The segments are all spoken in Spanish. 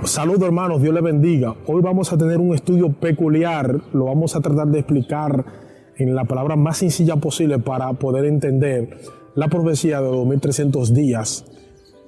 Saludos hermanos, Dios les bendiga. Hoy vamos a tener un estudio peculiar, lo vamos a tratar de explicar en la palabra más sencilla posible para poder entender la profecía de 2300 días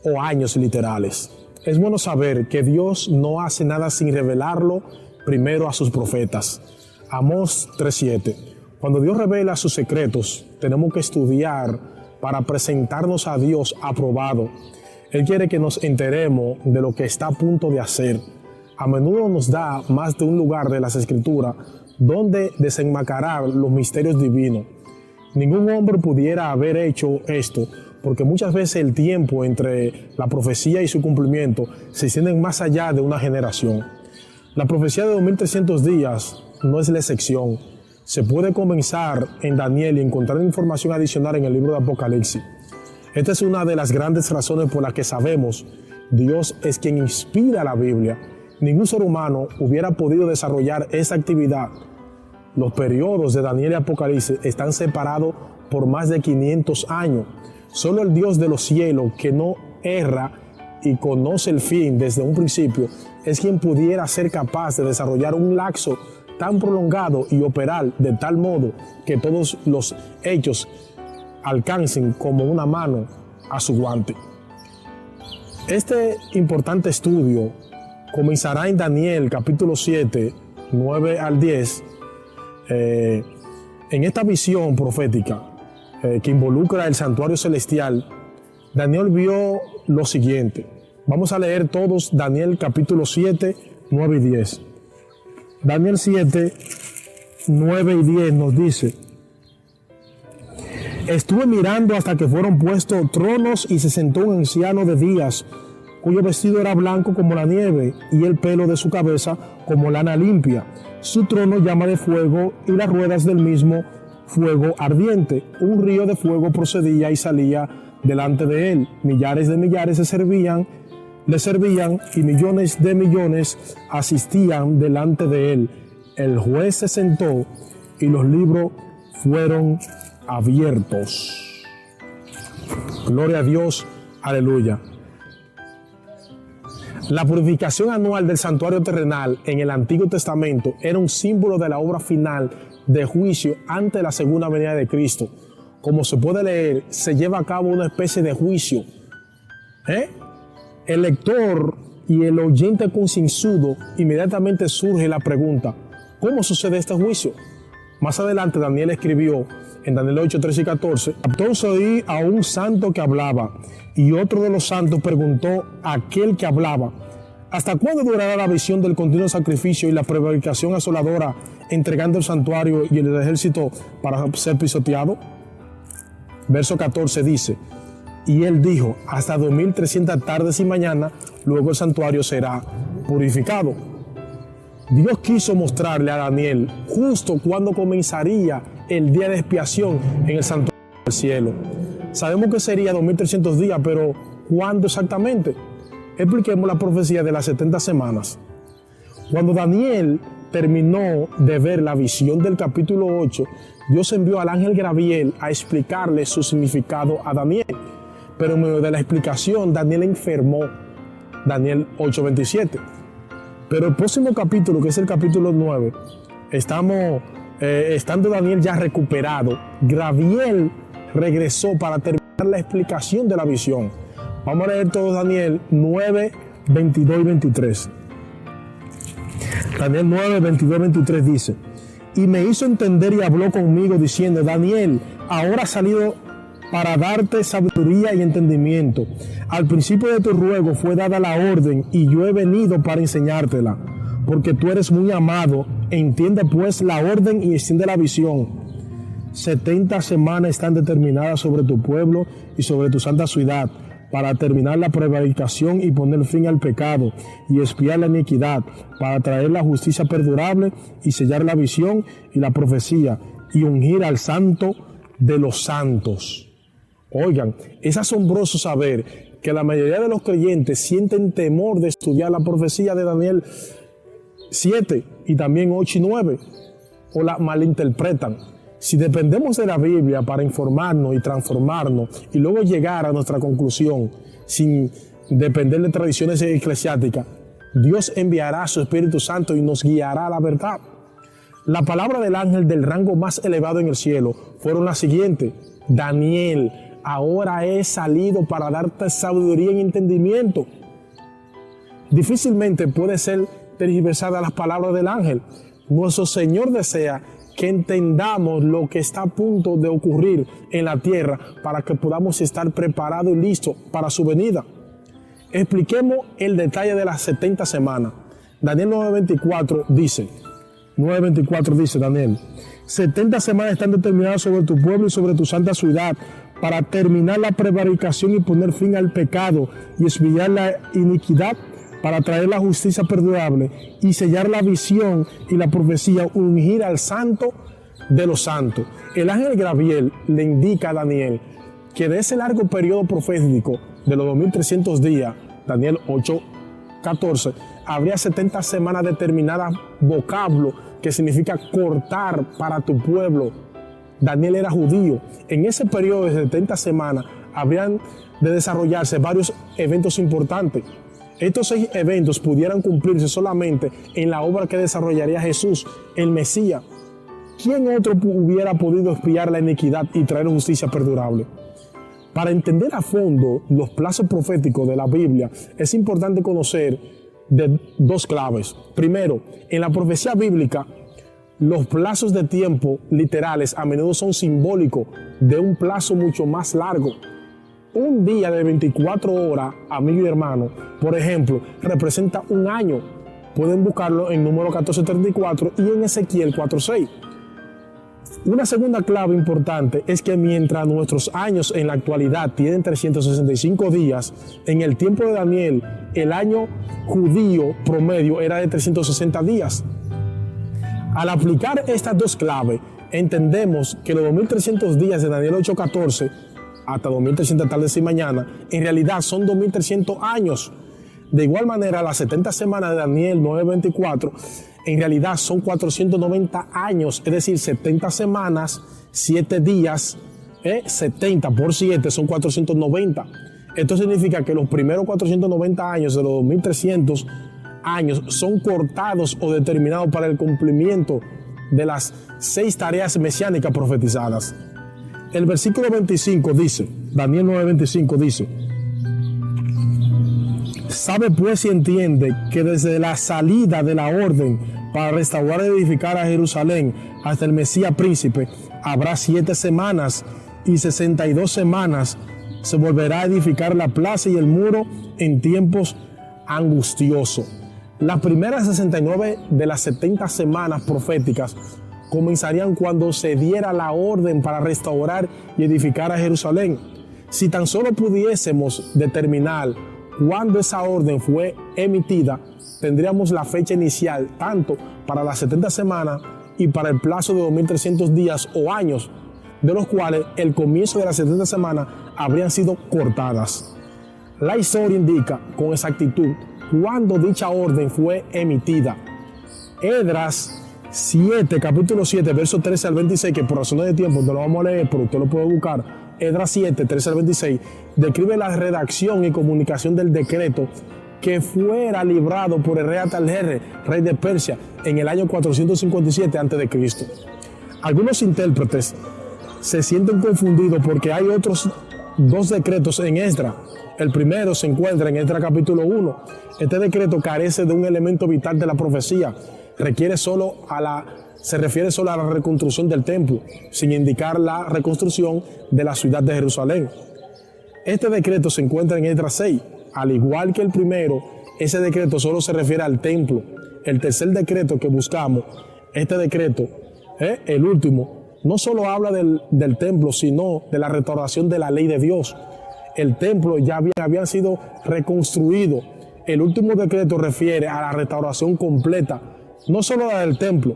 o años literales. Es bueno saber que Dios no hace nada sin revelarlo primero a sus profetas. Amós 3:7. Cuando Dios revela sus secretos, tenemos que estudiar para presentarnos a Dios aprobado. Él quiere que nos enteremos de lo que está a punto de hacer. A menudo nos da más de un lugar de las Escrituras donde desenmascarar los misterios divinos. Ningún hombre pudiera haber hecho esto, porque muchas veces el tiempo entre la profecía y su cumplimiento se extiende más allá de una generación. La profecía de 2300 días no es la excepción. Se puede comenzar en Daniel y encontrar información adicional en el libro de Apocalipsis. Esta es una de las grandes razones por las que sabemos Dios es quien inspira la Biblia. Ningún ser humano hubiera podido desarrollar esa actividad. Los periodos de Daniel y Apocalipsis están separados por más de 500 años. Solo el Dios de los cielos, que no erra y conoce el fin desde un principio, es quien pudiera ser capaz de desarrollar un lapso tan prolongado y operar de tal modo que todos los hechos alcancen como una mano a su guante. Este importante estudio comenzará en Daniel capítulo 7, 9 al 10. En esta visión profética que involucra el santuario celestial, Daniel vio lo siguiente. Vamos a leer todos Daniel capítulo 7, 9 y 10. Daniel 7, 9 y 10 nos dice: estuve mirando hasta que fueron puestos tronos y se sentó un anciano de días, cuyo vestido era blanco como la nieve y el pelo de su cabeza como lana limpia. Su trono llama de fuego y las ruedas del mismo fuego ardiente. Un río de fuego procedía y salía delante de él. Millares de millares le servían y millones de millones asistían delante de él. El juez se sentó y los libros fueron abiertos. Gloria a Dios, aleluya. La purificación anual del santuario terrenal en el Antiguo Testamento era un símbolo de la obra final de juicio ante la segunda venida de Cristo. Como se puede leer, se lleva a cabo una especie de juicio. El lector y el oyente concienzudo, inmediatamente surge la pregunta: ¿cómo sucede este juicio? Más adelante Daniel escribió en Daniel 8, 13 y 14: entonces oí a un santo que hablaba, y otro de los santos preguntó a aquel que hablaba: ¿hasta cuándo durará la visión del continuo sacrificio y la prevaricación asoladora, entregando el santuario y el ejército para ser pisoteado? Verso 14 dice: y él dijo: hasta 2300 tardes y mañana, luego el santuario será purificado. Dios quiso mostrarle a Daniel justo cuando comenzaría el día de expiación en el santuario del cielo. Sabemos que sería 2300 días, pero ¿cuándo exactamente? Expliquemos la profecía de las 70 semanas. Cuando Daniel terminó de ver la visión del capítulo 8, Dios envió al ángel Gabriel a explicarle su significado a Daniel. Pero en medio de la explicación, Daniel enfermó. Daniel 8:27. Pero el próximo capítulo, que es el capítulo 9, estando Daniel ya recuperado, Gabriel regresó para terminar la explicación de la visión. Vamos a leer todo Daniel 9, 22 y 23. Daniel 9, 22 y 23 dice: y me hizo entender y habló conmigo diciendo: Daniel, ahora ha salido para darte sabiduría y entendimiento. Al principio de tu ruego fue dada la orden, y yo he venido para enseñártela, porque tú eres muy amado. Entiende pues la orden y extiende la visión. 70 semanas están determinadas sobre tu pueblo y sobre tu santa ciudad, para terminar la prevaricación y poner fin al pecado, y expiar la iniquidad, para traer la justicia perdurable, y sellar la visión y la profecía, y ungir al santo de los santos. Oigan, es asombroso saber que la mayoría de los creyentes sienten temor de estudiar la profecía de Daniel 7 y también 8 y 9. o la malinterpretan. Si dependemos de la Biblia para informarnos y transformarnos y luego llegar a nuestra conclusión sin depender de tradiciones eclesiásticas, Dios enviará a su Espíritu Santo y nos guiará a la verdad. La palabra del ángel del rango más elevado en el cielo fueron las siguientes: Daniel, ahora he salido para darte sabiduría y entendimiento. Difícilmente puede ser tergiversada las palabras del ángel. Nuestro Señor desea que entendamos lo que está a punto de ocurrir en la tierra para que podamos estar preparados y listos para su venida. Expliquemos el detalle de las 70 semanas. Daniel 9:24 dice Daniel: 70 semanas están determinadas sobre tu pueblo y sobre tu santa ciudad para terminar la prevaricación y poner fin al pecado y expiar la iniquidad, para traer la justicia perdurable y sellar la visión y la profecía, ungir al santo de los santos. El ángel Gabriel le indica a Daniel que de ese largo periodo profético de los 2300 días, Daniel 8:14, habría 70 semanas determinadas, vocablo que significa cortar para tu pueblo. Daniel era judío. En ese periodo de 70 semanas habrían de desarrollarse varios eventos importantes. Estos 6 eventos pudieran cumplirse solamente en la obra que desarrollaría Jesús, el Mesías. ¿Quién otro hubiera podido expiar la iniquidad y traer justicia perdurable? Para entender a fondo los plazos proféticos de la Biblia, es importante conocer de 2 claves. Primero, en la profecía bíblica, los plazos de tiempo literales a menudo son simbólicos de un plazo mucho más largo. Un día de 24 horas, amigo y hermano, por ejemplo, representa un año. Pueden buscarlo en Número 14:34 y en Ezequiel 4:6. Una segunda clave importante es que mientras nuestros años en la actualidad tienen 365 días, en el tiempo de Daniel, el año judío promedio era de 360 días. Al aplicar estas 2 claves, entendemos que los 2300 días de Daniel 8:14 hasta 2300 tardes y mañana, en realidad son 2300 años. De igual manera, las 70 semanas de Daniel 9:24, en realidad son 490 años, es decir, 70 semanas, 7 días, 70 por 7 son 490. Esto significa que los primeros 490 años de los 2300 años son cortados o determinados para el cumplimiento de las 6 tareas mesiánicas profetizadas. El versículo 25 dice, Daniel 9:25 dice: sabe pues y entiende que desde la salida de la orden para restaurar y edificar a Jerusalén hasta el Mesías príncipe, habrá 7 semanas y 62 semanas se volverá a edificar la plaza y el muro en tiempos angustiosos. Las primeras 69 de las 70 semanas proféticas comenzarían cuando se diera la orden para restaurar y edificar a Jerusalén. Si tan solo pudiésemos determinar cuándo esa orden fue emitida, tendríamos la fecha inicial tanto para las 70 semanas y para el plazo de 2300 días o años, de los cuales el comienzo de las 70 semanas habrían sido cortadas. La historia indica con exactitud cuándo dicha orden fue emitida. Esdras 7, capítulo 7, versos 13 al 26, que por razones de tiempo no lo vamos a leer, pero usted lo puede buscar. Esdras 7, 13 al 26, describe la redacción y comunicación del decreto que fuera librado por el rey Ataljerjes, rey de Persia, en el año 457 a.C. Algunos intérpretes se sienten confundidos porque hay otros 2 decretos en Esdras. El primero se encuentra en Esdras capítulo 1. Este decreto carece de un elemento vital de la profecía. Se refiere solo a la reconstrucción del templo, sin indicar la reconstrucción de la ciudad de Jerusalén. Este decreto se encuentra en Esdras 6. Al igual que el primero, ese decreto solo se refiere al templo. El tercer decreto que buscamos, este decreto, el último, no solo habla del templo, sino de la restauración de la ley de Dios. El templo ya había sido reconstruido. El último decreto refiere a la restauración completa, no solo la del templo.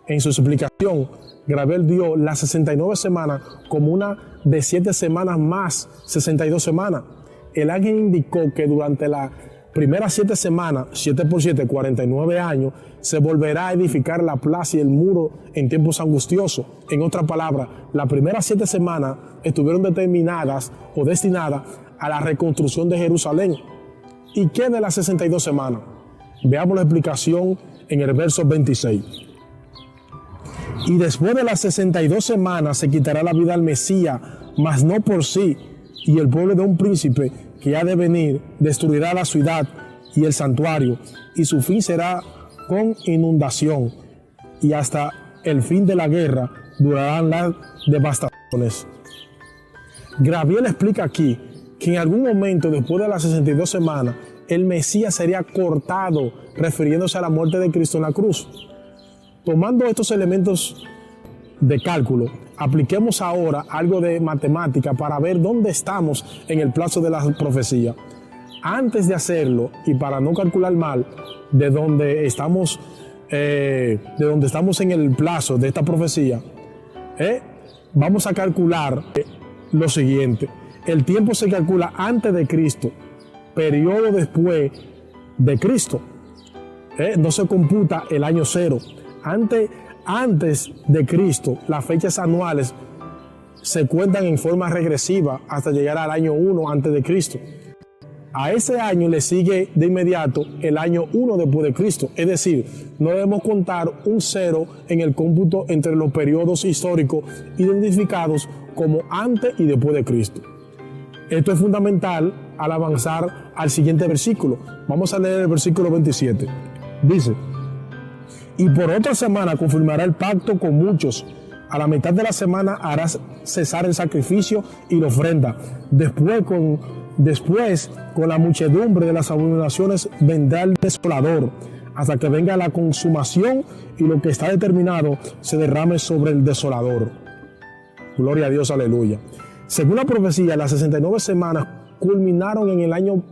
En su explicación, Gabriel dio las 69 semanas como una de 7 semanas más 62 semanas. El ángel indicó que durante la primeras 7 semanas, 7 por 7, 49 años, se volverá a edificar la plaza y el muro en tiempos angustiosos. En otras palabras, las primeras 7 semanas estuvieron determinadas o destinadas a la reconstrucción de Jerusalén. ¿Y qué de las 62 semanas? Veamos la explicación en el verso 26. Y después de las 62 semanas se quitará la vida al Mesías, mas no por sí, y el pueblo de un príncipe que ha de venir destruirá la ciudad y el santuario, y su fin será con inundación, y hasta el fin de la guerra durarán las devastaciones. Gabriel explica aquí que en algún momento después de las 62 semanas el Mesías sería cortado, refiriéndose a la muerte de Cristo en la cruz. Tomando estos elementos de cálculo, apliquemos ahora algo de matemática para ver dónde estamos en el plazo de la profecía. Antes de hacerlo, y para no calcular mal de dónde estamos en el plazo de esta profecía, vamos a calcular lo siguiente. El tiempo se calcula antes de Cristo, periodo después de Cristo. No se computa el año cero. Antes de Cristo, las fechas anuales se cuentan en forma regresiva hasta llegar al año 1 antes de Cristo. A ese año le sigue de inmediato el año 1 después de Cristo. Es decir, no debemos contar un cero en el cómputo entre los periodos históricos identificados como antes y después de Cristo. Esto es fundamental al avanzar al siguiente versículo. Vamos a leer el versículo 27. Dice: y por otra semana confirmará el pacto con muchos. A la mitad de la semana hará cesar el sacrificio y la ofrenda. Después, con la muchedumbre de las abominaciones, vendrá el desolador, hasta que venga la consumación y lo que está determinado se derrame sobre el desolador. Gloria a Dios, aleluya. Según la profecía, las 69 semanas culminaron en el año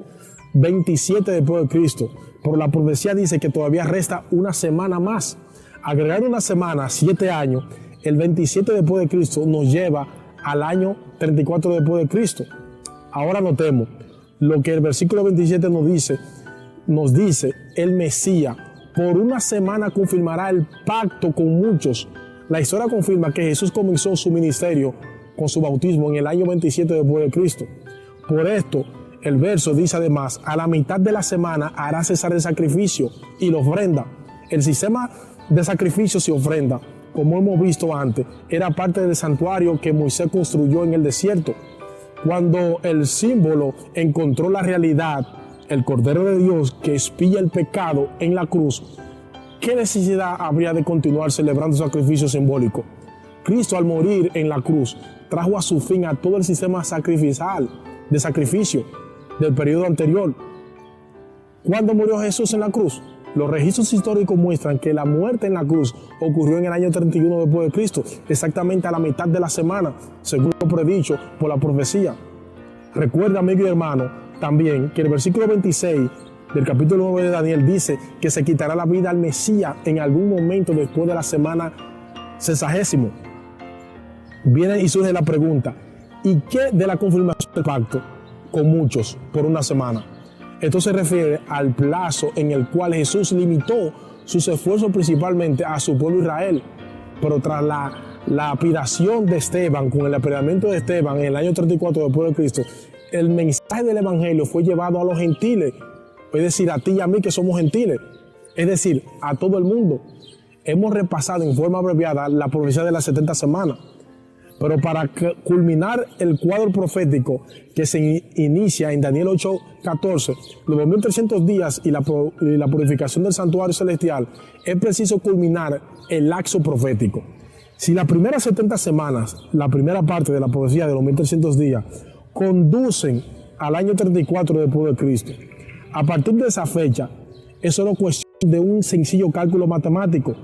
27 después de Cristo. Pero la profecía dice que todavía resta una semana más. Agregar una semana, 7 años, el 27 después de Cristo nos lleva al año 34 después de Cristo. Ahora notemos lo que el versículo 27 nos dice el Mesías. Por una semana confirmará el pacto con muchos. La historia confirma que Jesús comenzó su ministerio con su bautismo en el año 27 después de Cristo. Por esto, el verso dice además: a la mitad de la semana hará cesar el sacrificio y la ofrenda. El sistema de sacrificios y ofrenda, como hemos visto antes, era parte del santuario que Moisés construyó en el desierto. Cuando el símbolo encontró la realidad, el Cordero de Dios que expía el pecado en la cruz, ¿qué necesidad habría de continuar celebrando sacrificios simbólicos? Cristo, al morir en la cruz, trajo a su fin a todo el sistema sacrificial de sacrificio del periodo anterior. ¿Cuándo murió Jesús en la cruz? Los registros históricos muestran que la muerte en la cruz ocurrió en el año 31 después de Cristo, exactamente a la mitad de la semana, según lo predicho por la profecía. Recuerda, amigo y hermano, también que el versículo 26 del capítulo 9 de Daniel dice que se quitará la vida al Mesías en algún momento después de la semana 60. Viene y surge la pregunta: ¿y qué de la confirmación del pacto con muchos por una semana? Esto se refiere al plazo en el cual Jesús limitó sus esfuerzos principalmente a su pueblo Israel. Pero tras la lapidación de Esteban, con el apedreamiento de Esteban en el año 34 después de Cristo, el mensaje del evangelio fue llevado a los gentiles, es decir, a ti y a mí que somos gentiles, es decir, a todo el mundo. Hemos repasado en forma abreviada la profecía de las 70 semanas. Pero para culminar el cuadro profético que se inicia en Daniel 8:14, los 2300 días y la purificación del santuario celestial, es preciso culminar el lapso profético. Si las primeras 70 semanas, la primera parte de la profecía de los 1300 días, conducen al año 34 después de Cristo, a partir de esa fecha, es solo cuestión de un sencillo cálculo matemático.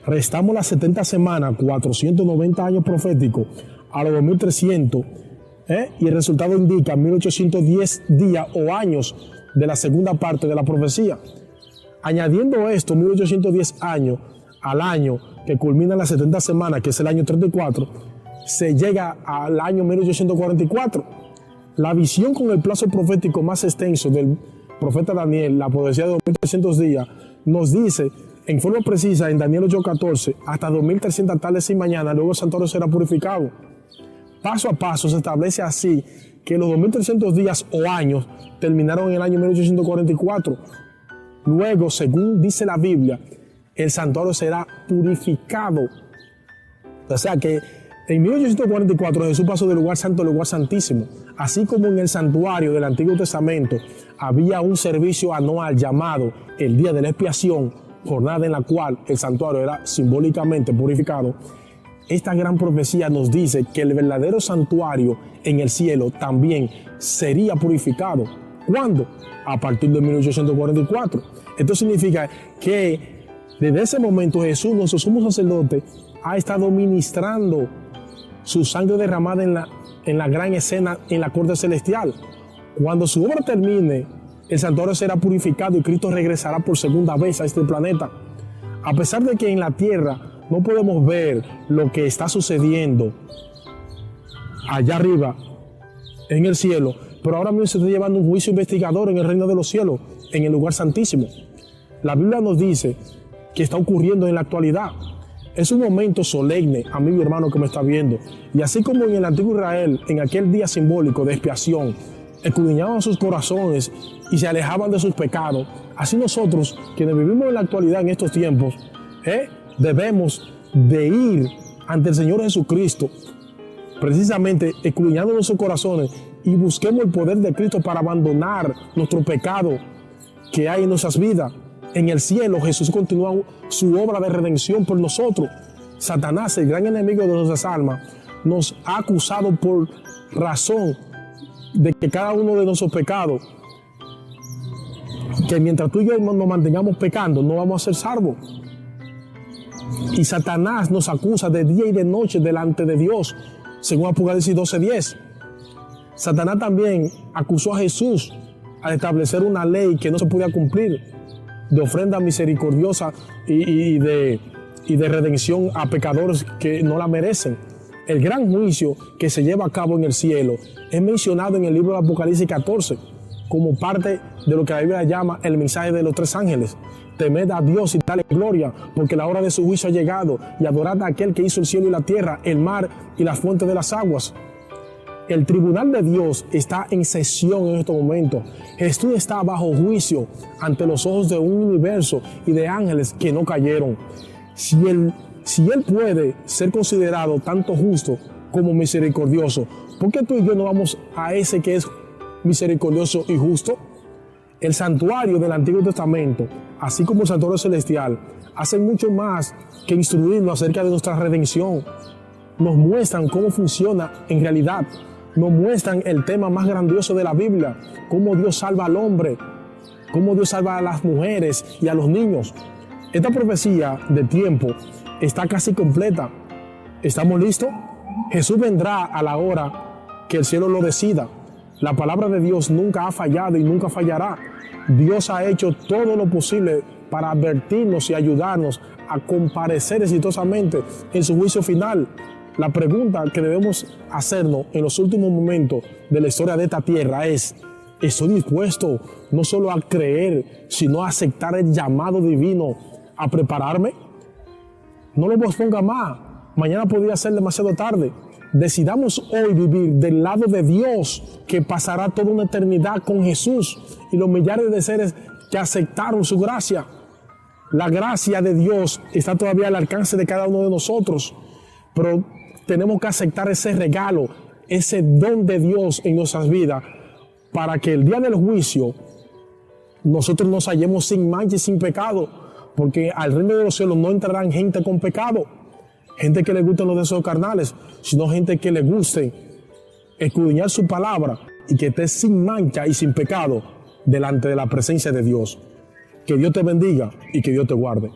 Restamos las 70 semanas, 490 años proféticos, a los 2300, y el resultado indica 1810 días o años de la segunda parte de la profecía. Añadiendo esto, 1810 años al año que culmina las 70 semanas, que es el año 34, se llega al año 1844. La visión con el plazo profético más extenso del profeta Daniel, la profecía de 2300 días, nos dice en forma precisa en Daniel 8:14, hasta 2300 tardes y mañana, luego el santuario será purificado. Paso a paso se establece así que los 2300 días o años terminaron en el año 1844. Luego, según dice la Biblia, el santuario será purificado. O sea que en 1844 Jesús pasó del lugar santo al lugar santísimo. Así como en el santuario del Antiguo Testamento había un servicio anual llamado el Día de la Expiación, jornada en la cual el santuario era simbólicamente purificado, esta gran profecía nos dice que el verdadero santuario en el cielo también sería purificado. ¿Cuándo? A partir de 1844. Esto significa que desde ese momento Jesús, nuestro sumo sacerdote, ha estado ministrando su sangre derramada en la gran escena en la corte celestial. Cuando su obra termine, el santuario será purificado y Cristo regresará por segunda vez a este planeta. A pesar de que en la tierra no podemos ver lo que está sucediendo allá arriba en el cielo, pero ahora mismo se está llevando un juicio investigador en el reino de los cielos, en el lugar santísimo. La Biblia nos dice que está ocurriendo en la actualidad. Es un momento solemne, a mí, mi hermano que me está viendo. Y así como en el antiguo Israel, en aquel día simbólico de expiación, escudriñaban sus corazones y se alejaban de sus pecados, así nosotros, quienes vivimos en la actualidad en estos tiempos, debemos de ir ante el Señor Jesucristo, precisamente escudriñando nuestros corazones, y busquemos el poder de Cristo para abandonar nuestro pecado que hay en nuestras vidas. En el cielo Jesús continúa su obra de redención por nosotros. Satanás, el gran enemigo de nuestras almas, nos ha acusado por razón de que cada uno de nuestros pecados, que mientras tú y yo nos mantengamos pecando, no vamos a ser salvos. Y Satanás nos acusa de día y de noche delante de Dios, según Apocalipsis 12:10. Satanás también acusó a Jesús al establecer una ley que no se podía cumplir, de ofrenda misericordiosa y de redención a pecadores que no la merecen. El gran juicio que se lleva a cabo en el cielo es mencionado en el libro de Apocalipsis 14 como parte de lo que la Biblia llama el mensaje de los tres ángeles. Temed a Dios y dale gloria, porque la hora de su juicio ha llegado, y adorad a aquel que hizo el cielo y la tierra, el mar y las fuentes de las aguas. El tribunal de Dios está en sesión en estos momentos. Jesús está bajo juicio ante los ojos de un universo y de ángeles que no cayeron. Si él puede ser considerado tanto justo como misericordioso, ¿por qué tú y yo no vamos a ese que es misericordioso y justo? El santuario del Antiguo Testamento, así como el santuario celestial, hacen mucho más que instruirnos acerca de nuestra redención. Nos muestran cómo funciona en realidad. Nos muestran el tema más grandioso de la Biblia, cómo Dios salva al hombre, cómo Dios salva a las mujeres y a los niños. Esta profecía de tiempo está casi completa. ¿Estamos listos? Jesús vendrá a la hora que el cielo lo decida. La palabra de Dios nunca ha fallado y nunca fallará. Dios ha hecho todo lo posible para advertirnos y ayudarnos a comparecer exitosamente en su juicio final. La pregunta que debemos hacernos en los últimos momentos de la historia de esta tierra es: ¿estoy dispuesto no solo a creer, sino a aceptar el llamado divino a prepararme? No lo posponga más. Mañana podría ser demasiado tarde. Decidamos hoy vivir del lado de Dios, que pasará toda una eternidad con Jesús y los millares de seres que aceptaron su gracia. La gracia de Dios está todavía al alcance de cada uno de nosotros, pero tenemos que aceptar ese regalo, ese don de Dios en nuestras vidas, para que el día del juicio nosotros nos hallemos sin mancha y sin pecado, porque al reino de los cielos no entrarán gente con pecado, gente que le gusten los deseos carnales, sino gente que le guste escudriñar su palabra y que esté sin mancha y sin pecado delante de la presencia de Dios. Que Dios te bendiga y que Dios te guarde.